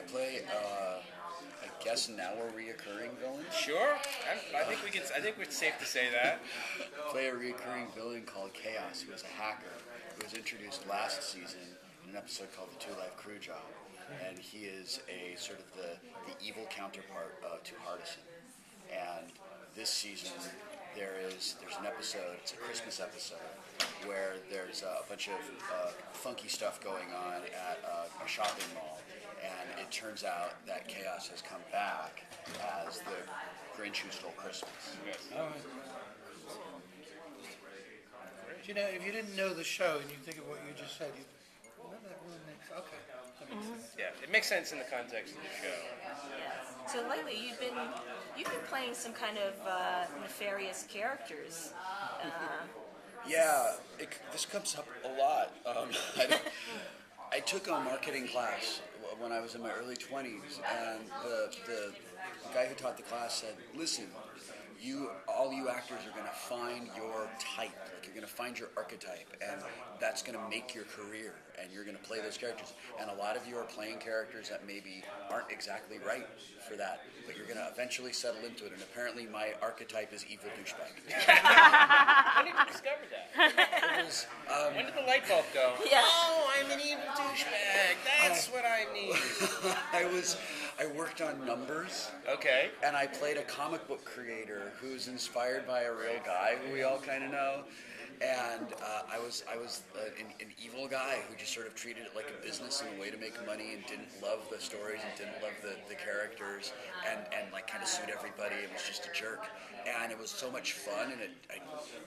I play, I guess now a reoccurring villain. Sure. I think we can. I think it's safe to say that. Play a reoccurring villain called Chaos, who is a hacker who was introduced last season in an episode called The Two Life Crew Job, and he is a sort of the evil counterpart to Hardison. And this season there's an episode. It's a Christmas episode where there's a bunch of funky stuff going on at a shopping mall, and it turns out that Chaos has come back as the Grinch who stole Christmas. Yes. You know, if you didn't know the show and you think of what you just said, you well, that really makes okay. That makes sense. Yeah, it makes sense in the context of the show. So lately, you've been playing some kind of nefarious characters. Yeah, this comes up a lot. I took a marketing class when I was in my early 20s, and the guy who taught the class said, "Listen, all you actors are going to find your type. Like you're going to find your archetype, and that's going to make your career. And you're going to play those characters. And a lot of you are playing characters that maybe aren't exactly right for that, but you're going to eventually settle into it. And apparently, my archetype is evil douchebag." When did you discover that? It was, When did the light bulb go? Yeah. Oh, I'm an evil douchebag. That's what I need. I worked on Numbers. Okay. And I played a comic book creator who's inspired by a real guy who we all kind of know. And I was an evil guy who just sort of treated it like a business and a way to make money and didn't love the stories and didn't love the characters and like kind of sued everybody and was just a jerk. And it was so much fun, and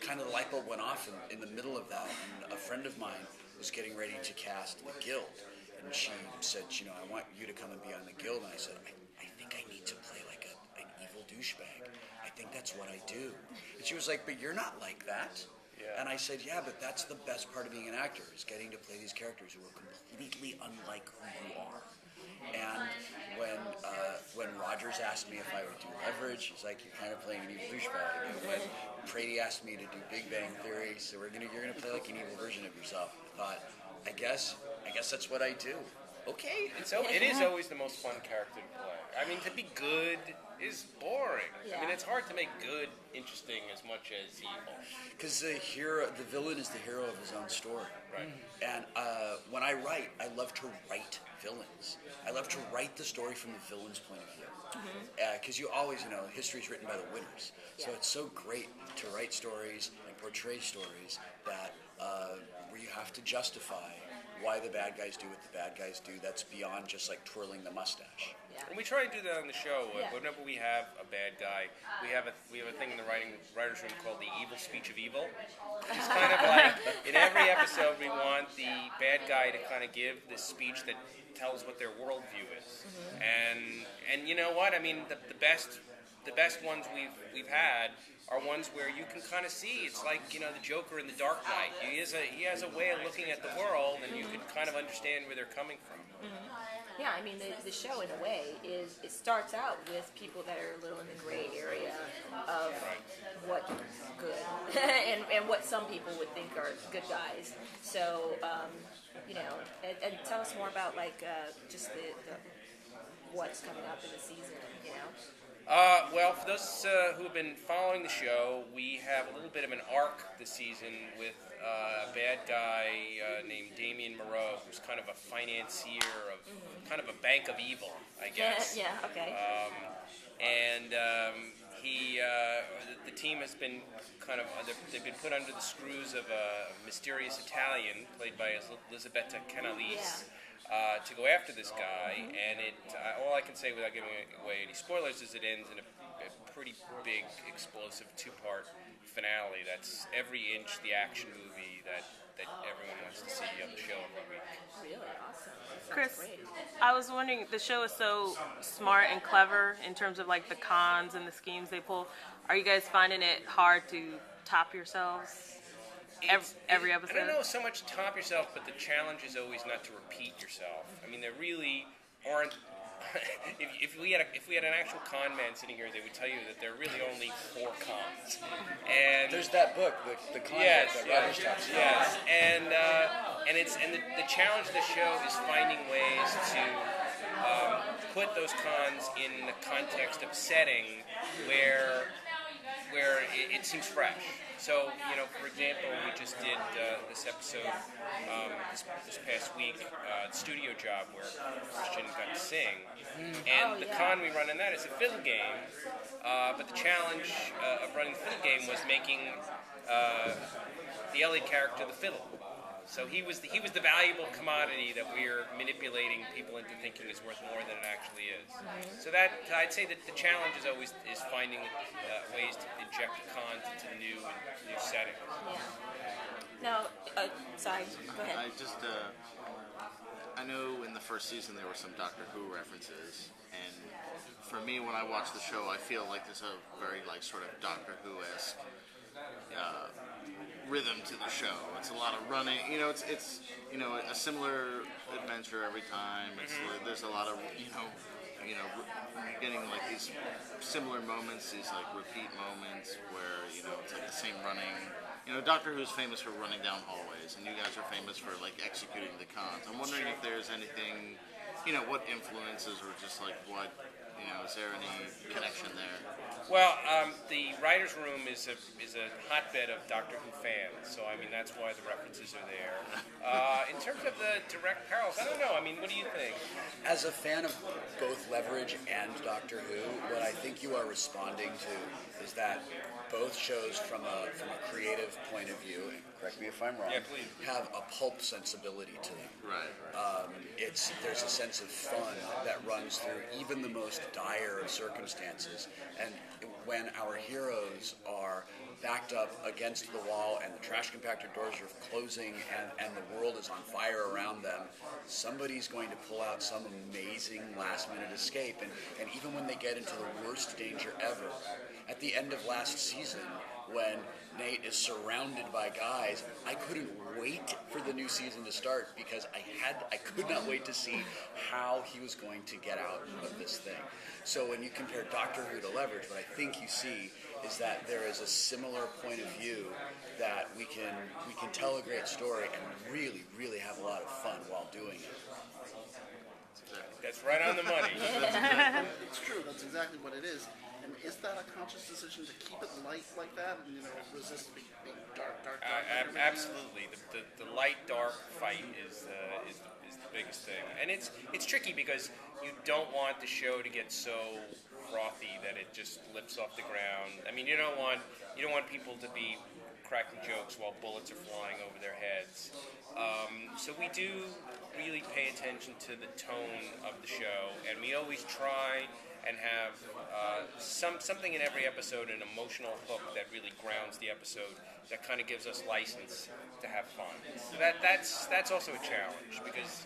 kind of the light bulb went off in the middle of that. And a friend of mine was getting ready to cast the Guild. And she said, I want you to come and be on the Guild. And I said, I think I need to play like an evil douchebag. I think that's what I do. And she was like, but you're not like that. Yeah. And I said, yeah, but that's the best part of being an actor, is getting to play these characters who are completely unlike who you are. And when Rogers asked me if I would do Leverage, he's like, you're kind of playing an evil douchebag. And when Brady asked me to do Big Bang Theory, so you're gonna play like an evil version of yourself. I thought, I guess that's what I do. Okay. It is always the most fun character to play. I mean, to be good is boring. Yeah. I mean, it's hard to make good interesting as much as evil. Because the villain is the hero of his own story. Right. And when I write, I love to write villains. I love to write the story from the villain's point of view. Because you always, history is written by the winners. So it's so great to write stories and portray stories that where you have to justify why the bad guys do what the bad guys do. That's beyond just like twirling the mustache. Yeah. And we try to do that on the show. Yeah. Whenever we have a bad guy, we have a thing in the writers' room called the evil speech of evil. It's kind of like in every episode we want the bad guy to kind of give this speech that tells what their worldview is. And you know what? I mean, the best ones we've had are ones where you can kind of see. It's like the Joker in The Dark Knight. He has a way of looking at the world, and you can kind of understand where they're coming from. Yeah, I mean, the show, in a way, it starts out with people that are a little in the gray area of what's good and what some people would think are good guys. So, and tell us more about, just the what's coming up in the season, Well, for those who have been following the show, we have a little bit of an arc this season with a bad guy named Damien Moreau, who's kind of a financier of kind of a bank of evil, I guess. Yeah, okay. The team has been they've been put under the screws of a mysterious Italian played by Elisabetta Canalese. To go after this guy, and all I can say without giving away any spoilers is it ends in a pretty big, explosive two-part finale. That's every inch the action movie that everyone wants to see on the show every week. Really awesome. Chris, Great. I was wondering, the show is so smart and clever in terms of the cons and the schemes they pull. Are you guys finding it hard to top yourselves? Every episode? I don't know so much top yourself, but the challenge is always not to repeat yourself. I mean, there really aren't. if we had an actual con man sitting here, they would tell you that there are really only 4 cons. And There's that book, the con yes, book that Rogers talks about. yes, and the challenge of the show is finding ways to put those cons in the context of setting where it seems fresh. So, for example, we just did this episode this past week, Studio Job, where Christian got to sing. And the con we run in that is a fiddle game, but the challenge of running the fiddle game was making the Elliot character the fiddle. So he was the valuable commodity that we're manipulating people into thinking is worth more than it actually is. So that I'd say that the challenge is always finding ways to inject cons into new settings. Yeah. Now, sorry, go ahead. I know in the first season there were some Doctor Who references, and for me, when I watch the show, I feel like there's a very sort of Doctor Who-esque rhythm to the show. It's a lot of running. It's a similar adventure every time. There's a lot of getting these similar moments, these repeat moments where it's the same running. Doctor Who's famous for running down hallways, and you guys are famous for executing the cons. I'm wondering if there's anything, what influences or just what. Is there any connection there? Well, the writers' room is a hotbed of Doctor Who fans, so that's why the references are there. In terms of the direct parallels, I don't know. What do you think? As a fan of both Leverage and Doctor Who, what I think you are responding to is that both shows, from a creative point of view, and correct me if I'm wrong, Yeah, please. have a pulp sensibility to them. Right. There's a sense of fun that runs through even the most dire of circumstances, and when our heroes are backed up against the wall and the trash compactor doors are closing and the world is on fire around them, somebody's going to pull out some amazing last-minute escape, and even when they get into the worst danger ever, at the end of last season, when Nate is surrounded by guys, I couldn't wait for the new season to start because I could not wait to see how he was going to get out of this thing. So when you compare Doctor Who to Leverage, what I think you see is that there is a similar point of view that we can tell a great story and really, really have a lot of fun while doing it. That's right on the money. It's true. That's exactly what it is. And is that a conscious decision to keep it light like that and resist being dark? Absolutely. The light dark fight is the biggest thing, and it's tricky because you don't want the show to get so frothy that it just lifts off the ground. You don't want people to be cracking jokes while bullets are flying over their heads. So we do really pay attention to the tone of the show, and we always try and have something in every episode, an emotional hook that really grounds the episode, that kind of gives us license to have fun. So that's also a challenge because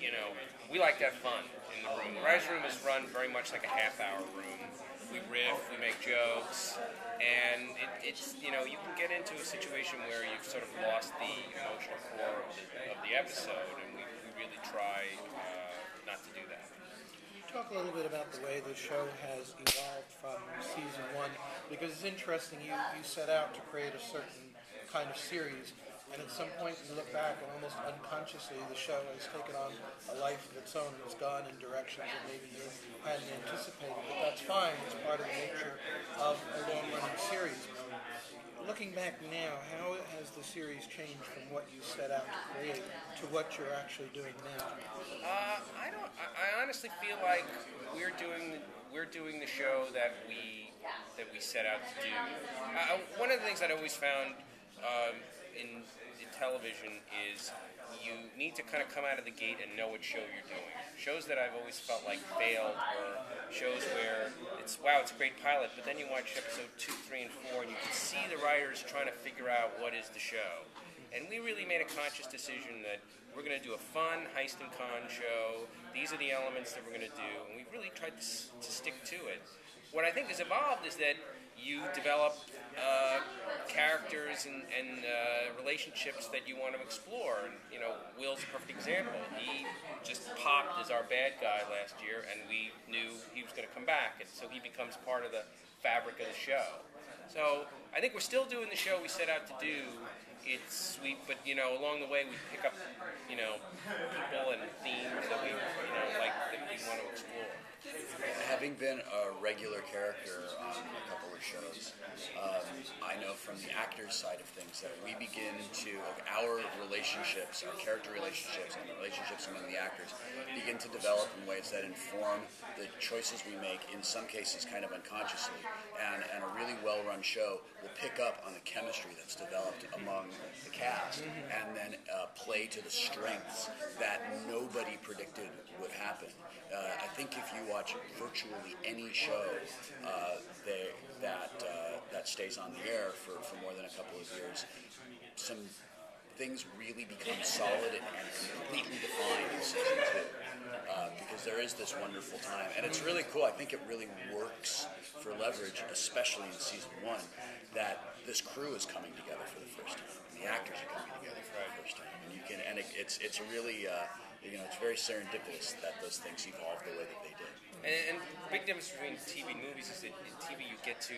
we like to have fun in the room. The writers' room is run very much like a half-hour room. We riff, we make jokes, and it's you can get into a situation where you've sort of lost the emotional core of the episode, and we really try not to do that. Talk a little bit about the way the show has evolved from season one, because it's interesting. You set out to create a certain kind of series, and at some point you look back and almost unconsciously the show has taken on a life of its own. It's gone in directions that maybe you hadn't anticipated, but that's fine. It's part of the nature of a long-running series. Looking back now, how has the series changed from what you set out to create to what you're actually doing now? I honestly feel like we're doing the show that we set out to do. One of the things I'd always found in television is you need to kind of come out of the gate and know what show you're doing. Shows that I've always felt like failed were shows where it's a great pilot, but then you watch episode 2, 3, and 4, and you can see the writers trying to figure out what is the show. And we really made a conscious decision that we're going to do a fun heist and con show. These are the elements that we're going to do, and we really tried to stick to it. What I think has evolved is that you develop characters and relationships that you want to explore. And, Will's a perfect example. He just popped as our bad guy last year, and we knew he was going to come back, and so he becomes part of the fabric of the show. So I think we're still doing the show we set out to do. It's sweet, but along the way we pick up, people and themes that we like that we want to explore. having been a regular character on a couple of shows, I know from the actors' side of things that we begin to, like, our relationships, our character relationships, and the relationships among the actors begin to develop in ways that inform the choices we make, in some cases kind of unconsciously. And a really well-run show will pick up on the chemistry that's developed among the cast, and then play to the strengths that nobody predicted would happen. I think if you watch virtually any show that stays on the air for more than a couple of years, some things really become solid and completely defined in season 2. Because there is this wonderful time, and it's really cool. I think it really works for Leverage, especially in season 1, that this crew is coming together for the first time. And the actors are coming together for the first time, and it's really it's very serendipitous that those things evolve the way that they did. And the big difference between TV and movies is that in TV you get to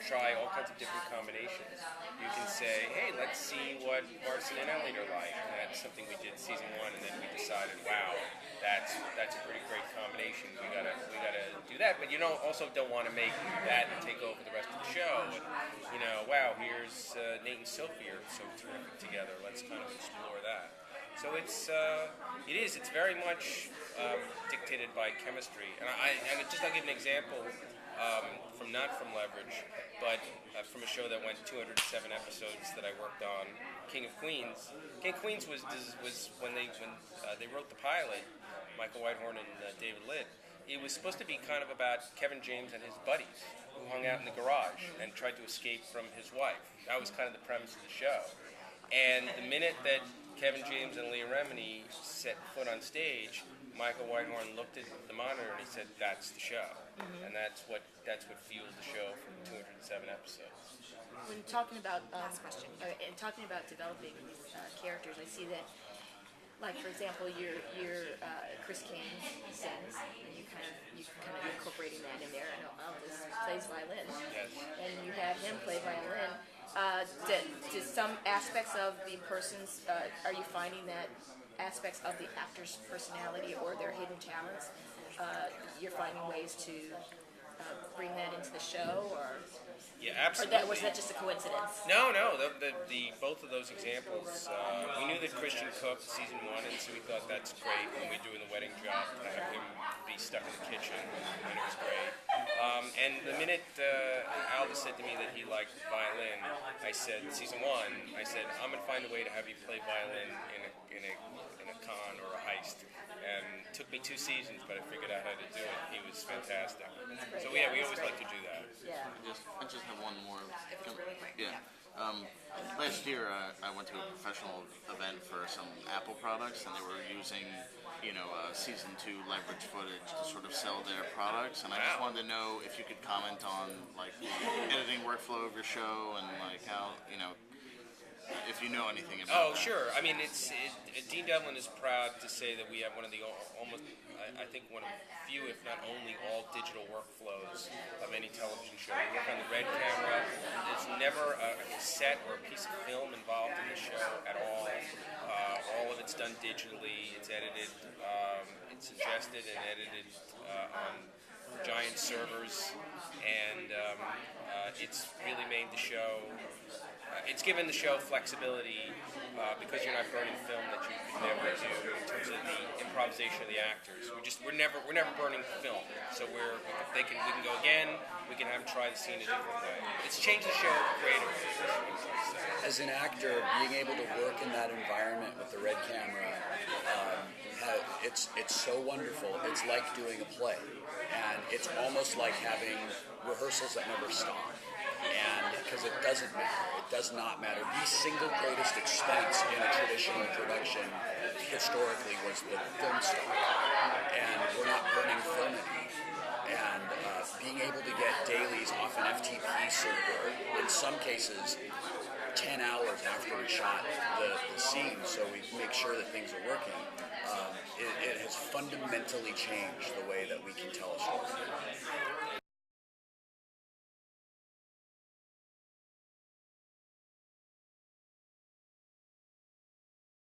try all kinds of different combinations. You can say, hey, let's see what Martin and Elliot are like. And that's something we did season 1, and then we decided, wow, that's a pretty great combination. We gotta do that. But you also don't want to make that take over the rest of the show. And, wow, here's Nate and Sophie are so terrific together. Let's kind of explore that. So it's very much dictated by chemistry, and I'll give an example not from Leverage, but from a show that went 207 episodes that I worked on, King of Queens. King of Queens was when they wrote the pilot, Michael Whitehorn and David Litt. It was supposed to be kind of about Kevin James and his buddies who hung out in the garage and tried to escape from his wife. That was kind of the premise of the show. And the minute that Kevin James and Leah Remini set foot on stage, Michael Whitehorn looked at the monitor and he said, "That's the show," and that's what fueled the show from 207 episodes. When talking about and talking about developing these characters, I see that, like for example, your Chris King sings, and you kind of incorporating that in there. I know Elvis plays violin, Yes. and you have him play violin. Do some aspects of the person's, are you finding that aspects of the actor's personality or their hidden talents, you're finding ways to bring that into the show, or Yeah, or absolutely. was that just a coincidence? No. The both of those examples, we knew that Christian cooked season 1, and so we thought that's great when we do in the wedding job to have him be stuck in the kitchen, and it was great. And the minute Aldous said to me that he liked violin, I said, season 1, I said, I'm gonna find a way to have you play violin in a con or a heist. And it took me 2 seasons, but I figured out how to do it. He was fantastic. So yeah, we always like to do that. Yeah. I just have one more. If it's really quick. Yeah. Last year, I went to a professional event for some Apple products, and they were using, season 2 Leverage footage to sort of sell their products. And I just Wow. wanted to know if you could comment on like the editing workflow of your show and like how, if you know anything about. Oh, that. sure. I mean, Dean Devlin is proud to say that we have one of the almost, I think, one of few, if not only, all digital workflows of any television show. We work on the Red camera. There's never a cassette or a piece of film involved in the show at all. All of it's done digitally. It's edited. It's ingested and edited on giant servers, and it's really made the show. It's given the show flexibility because you're not burning film that you could never do in terms of the improvisation of the actors. We're never burning film, so we can go again. We can have them try the scene a different way. It's changed the show creatively. As an actor, being able to work in that environment with the Red camera, it's so wonderful. It's like doing a play, and it's almost like having rehearsals that never stop. And because it doesn't matter, it does not matter. The single greatest expense in a traditional production historically was the film stock, and we're not burning film anymore. And being able to get dailies off an FTP server, in some cases 10 hours after we shot the scene, so we make sure that things are working, it has fundamentally changed the way that we can tell a story.